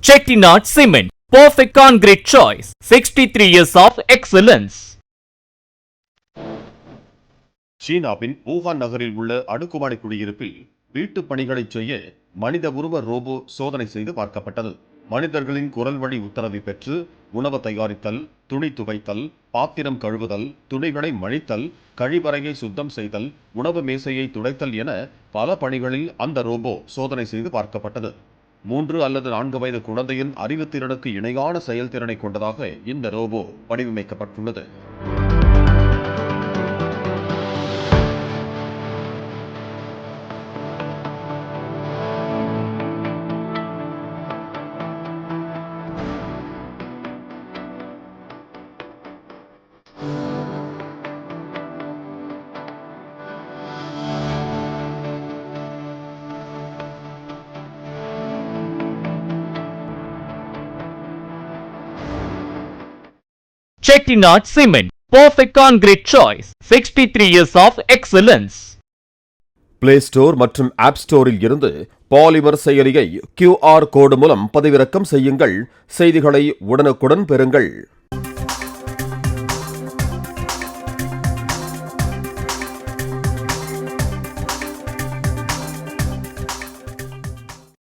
Chettinad Cement, perfect concrete choice. 63 years of excellence. சீனாவின் Wuhan நகரில் உள்ள அடுக்குமாடி குடியிருப்பில் வீட்டுப் பணிகளை செய்ய மனித உருவ ரோபோ சோதனை செய்து பார்க்கப்பட்டது. மனிதர்களின் குரல் வழி உத்தரவை பெற்று உணவு தயாரித்தல், துணி துவைத்தல், பாத்திரம் கழுவுதல், துணிகளை மழித்தல், கழிவறையை சுத்தம் செய்தல், உணவு மேசையை துடைத்தல் என பல பணிகளில் அந்த ரோபோ சோதனை செய்து பார்க்கப்பட்டது. 3 அல்லது 4 வயது குழந்தையின் அறிவுத்திறனுக்கு இணையான செயல்திறனை கொண்டதாக இந்த ரோபோ வடிவமைக்கப்பட்டுள்ளது. Chettinad Cement, perfect concrete choice. 63 years of excellence. Play store மற்றும் ஆப் ஸ்டோரில் இருந்து பாலிமர் செயலியை QR கோடு மூலம் பதிவிறக்கம் செய்யுங்கள். செய்திகளை உடனுக்குடன் பெறுங்கள்.